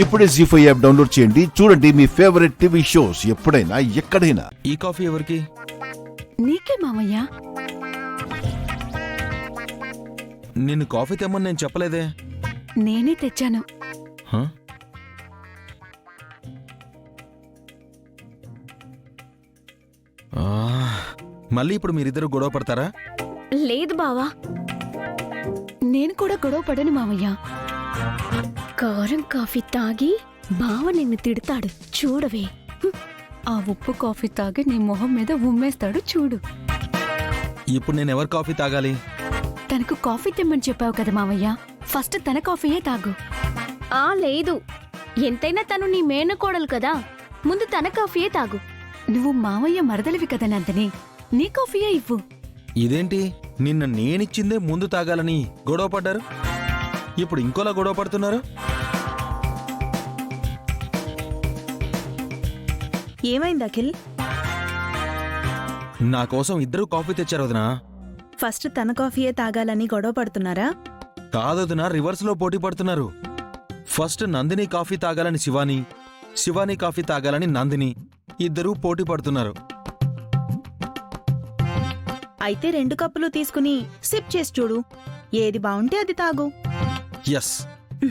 ఇప్పుడే జీ5 app download చేయండి. చూడండి మీ ఫేవరెట్ టీవీ షోస్ ఎప్పుడైనా ఎక్కడైనా. ఈ కాఫీ ఎవరికి? నీకే మామయ్య. నిన్ను కాఫీ తెమ్మని నేను చెప్పలేదే. నేనే తెచ్చాను. హ? ఆ, మళ్ళీ ఇప్పుడు మీరిద్దరు గొడవ పడతారా? లేదు బావా, నేను కూడా గొడవ పడను మామయ్య. కారం కాఫీ తాగి బావ నిన్ను తిడతాడు చూడవే. ఆ ఉప్పు కాఫీ తాగి నీ మొహం మీద ఉమ్మేస్తాడు చూడు. ఇప్పుడు నేను ఎవరు కాఫీ తాగాలి? తనకు కాఫీ తెమ్మని చెప్పావు కదా మామయ్య, ఫస్ట్ తన కాఫీయే తాగు. లేదు, ఎంతైనా తను నీ మేనకోడలు కదా, ముందు తన కాఫీయే తాగు. నువ్వు మామయ్య మరదలివి కదా నందిని, నీ కాఫీయే ఇవ్వు. ఇదేంటి, నిన్న నేనిచ్చిందే ముందు తాగాలని గొడవ పడ్డారు, ఇప్పుడు ఇంకోలా గొడవ పడుతున్నారు? ఏమైంది అఖిల్? నా కోసం ఇద్దరు కాఫీ తెచ్చారు వదినా. ఫస్ట్ తన కాఫీయే తాగాలని గొడవ పడుతున్నారా? కాదొదినా, రివర్స్ లో పోటీ పడుతున్నారు. ఫస్ట్ నందిని కాఫీ తాగాలని శివాని, శివాని కాఫీ తాగాలని నందిని, ఇద్దరూ పోటీ పడుతున్నారు. అయితే 2 కప్పులు తీసుకుని సిప్ చేసి చూడు, ఏది బావుంటే అది తాగు. Yes,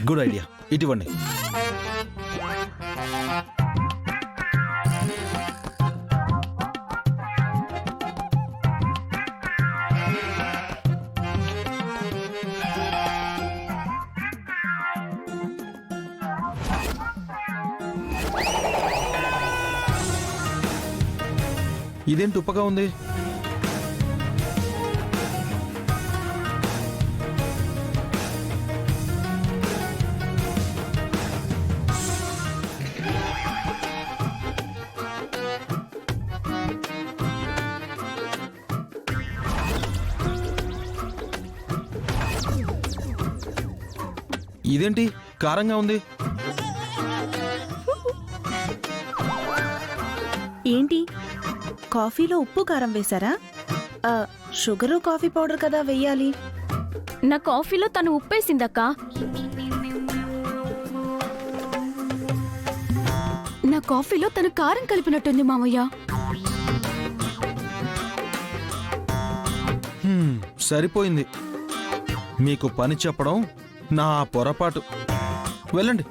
good idea. ఇటువంటి ఇదేంటి ఉప్పగా ఉంది? ఇదేంటి కారంగా ఉంది? ఏంటి, కాఫీలో ఉప్పు కారం వేశారా? షుగరు కాఫీ పౌడర్ కదా వెయ్యాలి. నా కాఫీలో తను ఉప్పేసిందక్కా. నా కాఫీలో తను కారం కలిపినట్టుంది మామయ్య. సరిపోయింది. మీకు పని చెప్పడం నా పొరపాటు. వెళ్ళండి.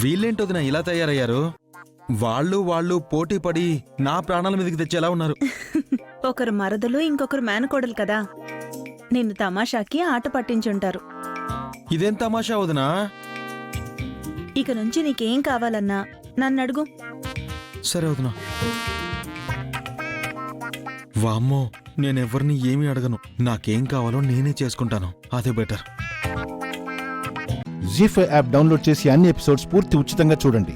వీళ్ళేంటోదినా ఇలా తయారయ్యారు? వాళ్ళు పోటీ పడి నా ప్రాణాల మీదకి తెచ్చేలా ఉన్నారు. ఒకరు మరదలు, ఇంకొకరు మేనకోడలు కదా, నిన్ను తమాషాకి ఆట పట్టించుంటారు. ఇదేం తమాషా వదినా? ఇక నుంచి నీకేం కావాలన్నా నన్నడుగు. సరే వదినా. వామ్మో, నేనెవరిని ఏమీ అడగను. నాకేం కావాలో నేనే చేసుకుంటాను, అదే బెటర్. జీ5 యాప్ డౌన్లోడ్ చేసి అన్ని ఎపిసోడ్స్ పూర్తి ఉచితంగా చూడండి.